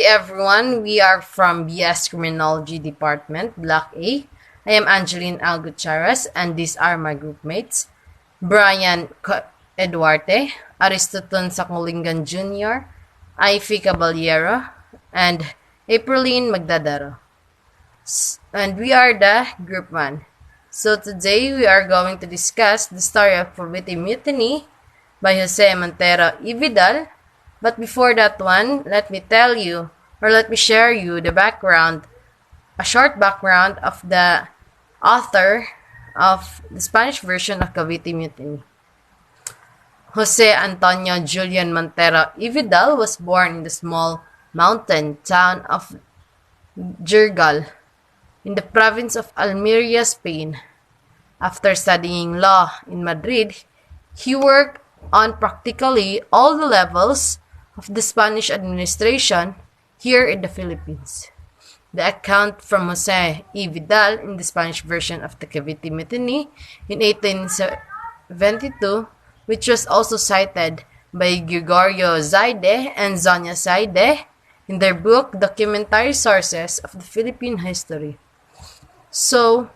everyone, we are from BS Criminology Department, Block A. I am Angeline Al Gutierrez and these are my group mates, Eduarte, Aristoton Sakulingan Jr., Ivy Caballero, and Aprilline Magdadaro. And we are the Group 1. So today we are going to discuss the story of Cavite Mutiny by Jose Montero y Vidal. But before that one, let me share you the background, a short background of the author of the Spanish version of Cavite Mutiny. Jose Antonio Julian Montero y Vidal was born in the small mountain town of Jirgal in the province of Almeria, Spain. After studying law in Madrid, he worked on practically all the levels of the Spanish administration here in the Philippines. The account from Jose E. Vidal in the Spanish version of the Cavite Mutiny in 1872, which was also cited by Gregorio Zaide and Zonia Zaide in their book Documentary Sources of the Philippine History. So,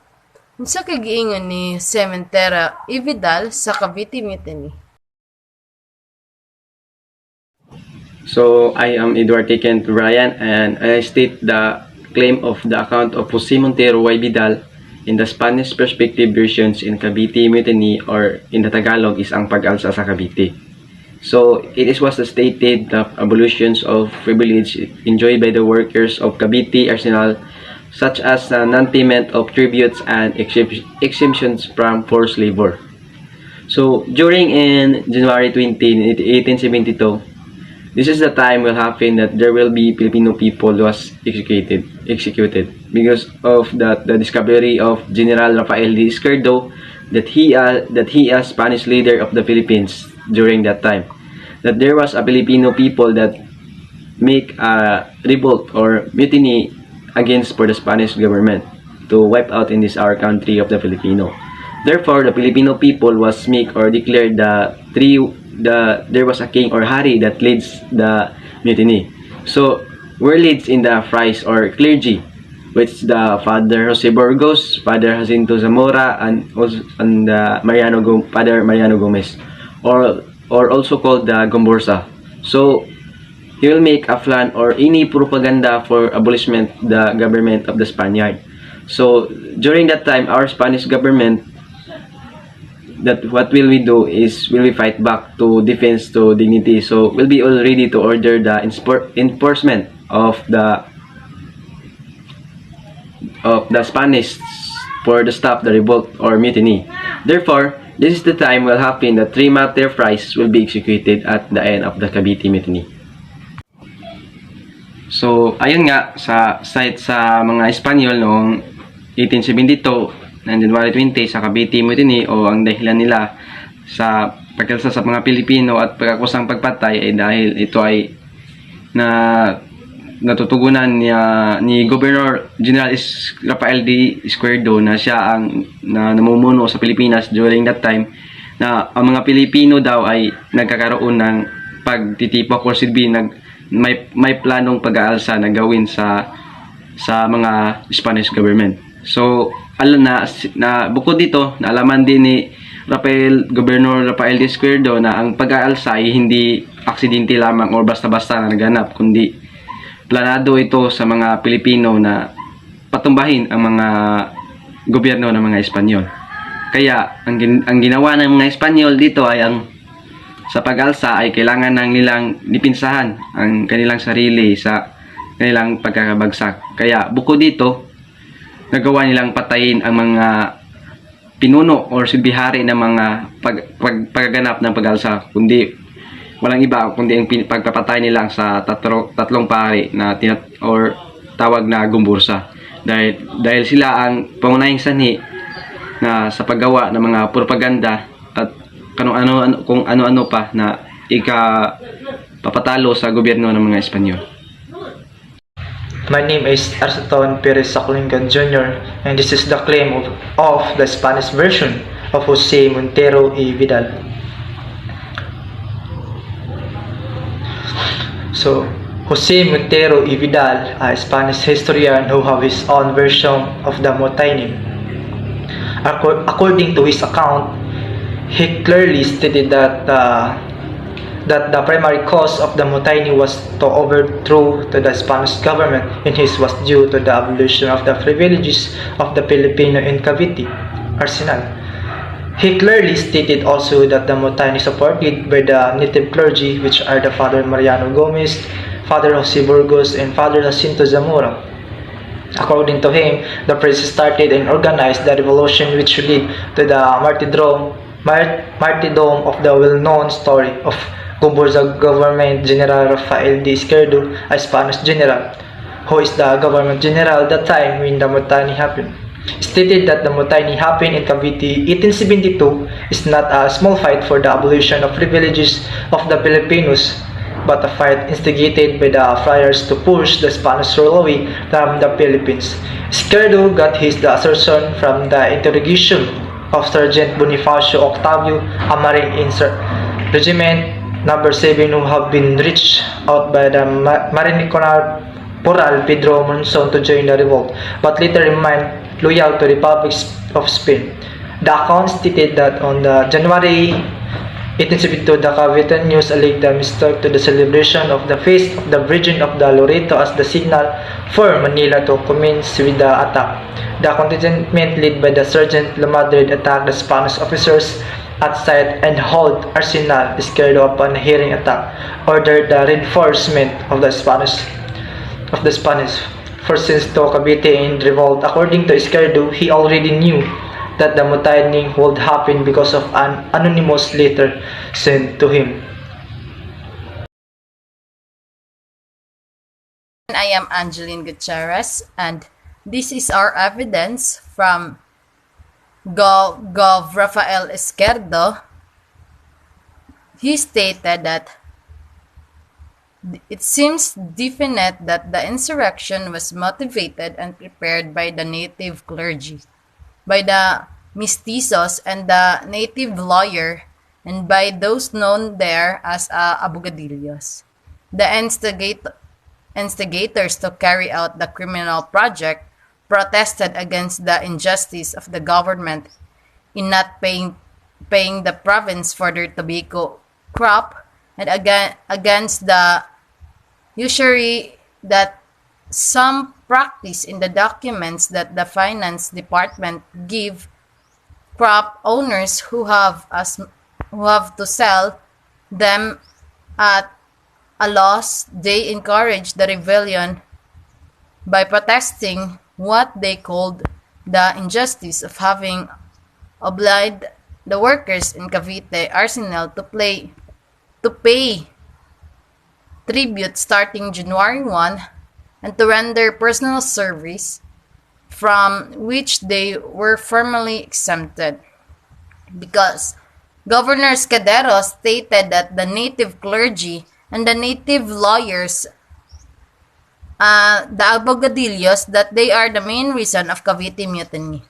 unsa kay giingon ni Jose Montero y Vidal sa Cavite Mutiny? So, I am Eduarte Kent Ryan and I state the claim of the account of Jose Montero y Vidal in the Spanish perspective versions in Cavite Mutiny, or in the Tagalog is ang pag-alsa sa Cavite. So, it was stated that abolitions of privilege enjoyed by the workers of Cavite Arsenal, such as non-payment of tributes and exemptions from forced labor. So, during in January 20, 1872, this is the time will happen that there will be Filipino people was executed because of the discovery of General Rafael de Izquierdo that he is Spanish leader of the Philippines during that time. That there was a Filipino people that make a revolt or mutiny against for the Spanish government to wipe out in this our country of the Filipino. Therefore, the Filipino people was make or declared there was a king or hari that leads the mutiny. So, were leads in the friars or clergy, which the Father Jose Burgos, Father Jacinto Zamora, and Father Mariano Gomez, or also called the Gomborsa. So, he will make a plan or any propaganda for abolishment the government of the Spaniard. So during that time, our Spanish government, that what will we do is will we fight back to defense to dignity. So we'll be all ready to order the enforcement of the Spanish for the stop the revolt or mutiny. Therefore, this is the time will happen that 3 martyr friars will be executed at the end of the Cavite Mutiny. So, ayun nga, sa site sa mga Espanyol noong 1872, ng January 20, sa Cavite Mutiny, o ang dahilan nila sa pagkalsa sa mga Pilipino at pagkakusang pagpatay ay dahil ito ay natutugunan ni Governor General Rafael de Izquierdo na siya ang namumuno sa Pilipinas during that time, na ang mga Pilipino daw ay nagkakaroon ng pagtitipok or silbi may planong pag-aalsa na gawin sa mga Spanish government. So, alam na bukod dito, naalaman din ni Governor Rafael de Izquierdo na ang pag-aalsa ay hindi aksidente lamang o basta-basta na naganap, kundi planado ito sa mga Pilipino na patumbahin ang mga gobyerno ng mga Espanyol. Kaya, ang ginawa ng mga Espanyol dito ay sa pag-alsa ay kailangan nilang dipinsahan ang kanilang sarili sa kanilang pagkakabagsak. Kaya bukod dito, nagawa nilang patayin ang mga pinuno or silbihari ng mga pagganap ng pag-alsa, kundi walang iba kundi ang pagpapatay nila sa tatlong pari na tawag na gumbursa. Dahil sila ang pangunahing sanhi na sa paggawa ng mga propaganda at kung ano-ano pa na papatalo sa gobyerno ng mga Espanyol. My name is Aristoton Perez Sakulingan Jr. and this is the claim of the Spanish version of Jose Montero y Vidal. So, Jose Montero y Vidal, a Spanish historian who have his own version of the Mutiny. According to his account, he clearly stated that the primary cause of the mutiny was to overthrow the Spanish government, and his was due to the abolition of the privileges of the Filipino in Cavite, Arsenal. He clearly stated also that the mutiny supported by the native clergy, which are the Father Mariano Gomez, Father Jose Burgos, and Father Jacinto Zamora. According to him, the press started and organized the revolution which led to the martyrdom of the well-known story of Goborza Government General Rafael de Izquierdo, a Spanish general, who is the government general at the time when the mutiny happened. Stated that the mutiny happened in Cavite 1872 is not a small fight for the abolition of privileges of the Filipinos, but a fight instigated by the friars to push the Spanish rule away from the Philippines. Izquierdo got his assertion from the interrogation of Sergeant Bonifacio Octavio, a Marine Regiment number 7 who have been reached out by the Marine Corporal Pedro Monzon to join the revolt, but later remained loyal to the Republic of Spain. The account stated that on the January 1872, the Cavite News alleged the mistake to the celebration of the Feast of the Virgin of the Loreto as the signal for Manila to commence with the attack. The contingent led by the Sergeant La Madrid attacked the Spanish officers at sight and held Arsenal. Izquierdo, upon hearing attack, ordered the reinforcement of the Spanish forces to Cavite in revolt. According to Izquierdo, he already knew that the mutiny would happen because of an anonymous letter sent to him. I am Angeline Gutierrez, and this is our evidence from Gov. Rafael Izquierdo. He stated that it seems definite that the insurrection was motivated and prepared by the native clergy, by the mestizos and the native lawyer, and by those known there as abogadillos. The instigators to carry out the criminal project protested against the injustice of the government in not paying the province for their tobacco crop, and against the usury that some practice in the documents that the finance department give crop owners who have to sell them at a loss. They encouraged the rebellion by protesting what they called the injustice of having obliged the workers in Cavite Arsenal to pay tribute starting January 1 and to render personal service, from which they were formally exempted, because Governor Escudero stated that the native clergy and the native lawyers, the abogadillos, that they are the main reason of Cavite Mutiny.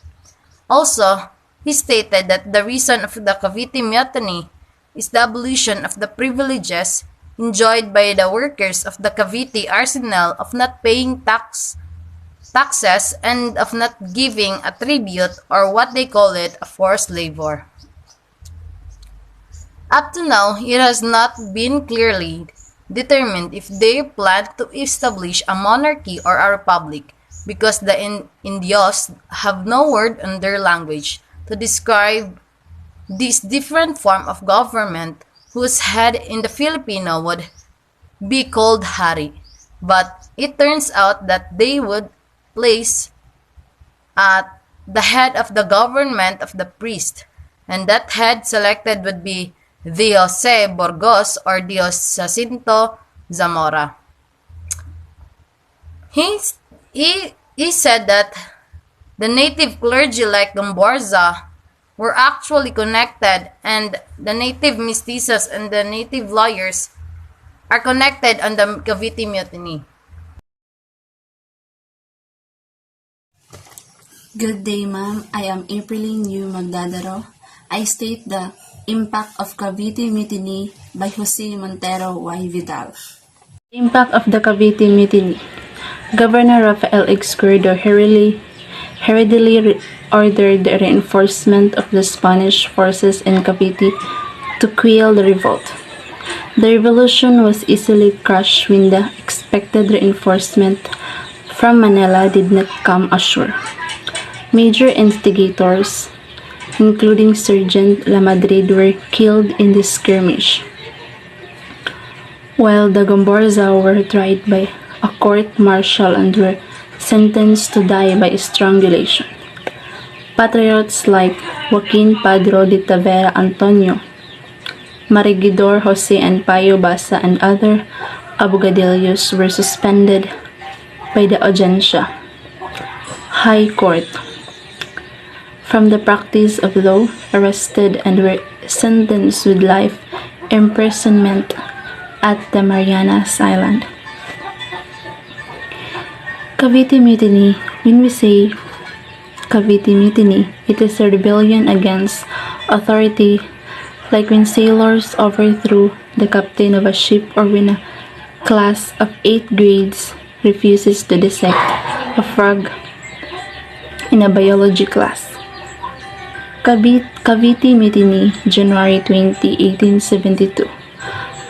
Also, he stated that the reason of the Cavite Mutiny is the abolition of the privileges enjoyed by the workers of the Cavite Arsenal of not paying taxes and of not giving a tribute, or what they call it, a forced labor. Up to now, it has not been clearly determined if they plan to establish a monarchy or a republic, because the Indios have no word in their language to describe this different form of government, whose head in the Filipino would be called hari. But it turns out that they would place at the head of the government of the priest, and that head selected would be Dios Burgos or Dios Jacinto Zamora. He said that the native clergy like Gomborza were actually connected, and the native mestizos and the native lawyers are connected on the Cavite Mutiny. Good day, ma'am. I am Aprilline U. Magdadaro. I state the impact of Cavite Mutiny by Jose Montero y Vidal. Impact of the Cavite Mutiny. Governor Rafael Izquierdo hurriedly ordered the reinforcement of the Spanish forces in Cavite to quell the revolt. The revolution was easily crushed when the expected reinforcement from Manila did not come ashore. Major instigators, including Sergeant Lamadrid, were killed in this skirmish, while the Gomborza were tried by a court-martial and were sentenced to die by strangulation. Patriots like Joaquin Padro de Tavera Antonio, Marigidor Jose and Payo Basa and other abogadillos were suspended by the Audiencia High Court from the practice of law, arrested and were sentenced with life imprisonment at the Marianas Island. Cavite Mutiny. When we say Cavite Mutiny, it is a rebellion against authority, like when sailors overthrew the captain of a ship or when a class of 8 grades refuses to dissect a frog in a biology class. Cavite Mutiny, January 20, 1872.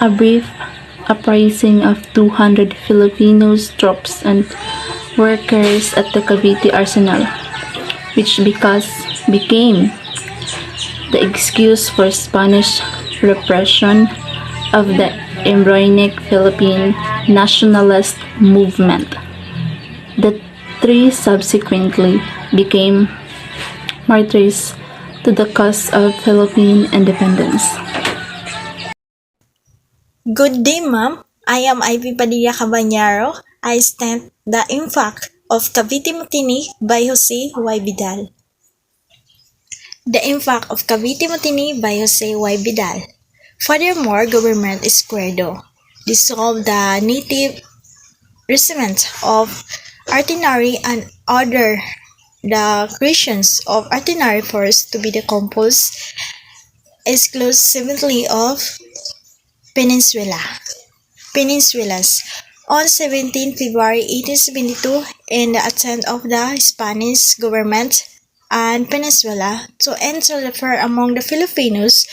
A brief uprising of 200 Filipinos, troops, and workers at the Cavite Arsenal, which became the excuse for Spanish repression of the embryonic Philippine nationalist movement. The 3 subsequently became martyrs to the cause of Philippine independence. Good day, ma'am. I am Ivy Padilla Cabanyaro. I stand the impact of Cavite Mutiny by Jose Y. Vidal. The impact of Cavite Mutiny by Jose Y. Vidal. Furthermore, Government Izquierdo dissolved the native regiment of artillery and ordered the creations of artillery force to be the composed exclusively of peninsulas. On 17 February 1872, in the attempt of the Spanish government and Peninsula to interfere among the Filipinos,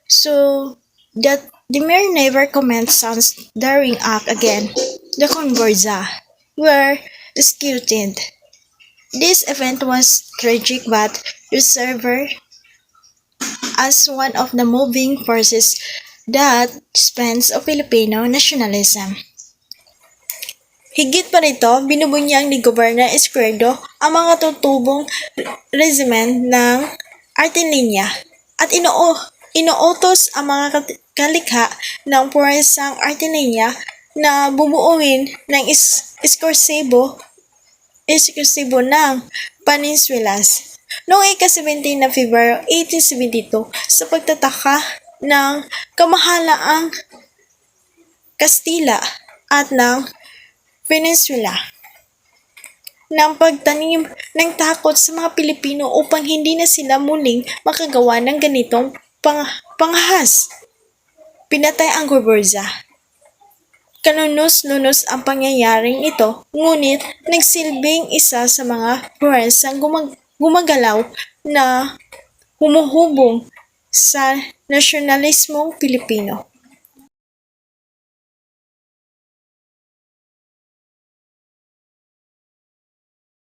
so that the mayor never commenced sans daring act again, the Conborza were executed. This event was tragic but reserved as one of the moving forces that spans of Filipino nationalism. Higit pa rito, binubunyag ni Governor Izquierdo ang mga tutubong regiment ng artilinya at inuutos ang mga kalikha ng puwersang artilinya na bumuuin ng ekskursibo ng Peninsulas noong ika-17 na February 1872 sa pagtataka ng kamahalaang Kastila at ng Peninsula ng pagtanim ng takot sa mga Pilipino upang hindi na sila muling makagawa ng ganitong panghas. Pinatay ang Gurburza. Kanunos-nunos ang pangyayaring ito, ngunit nagsilbing isa sa mga puwersang gumagalaw na humuhubog sa nasyonalismong Pilipino.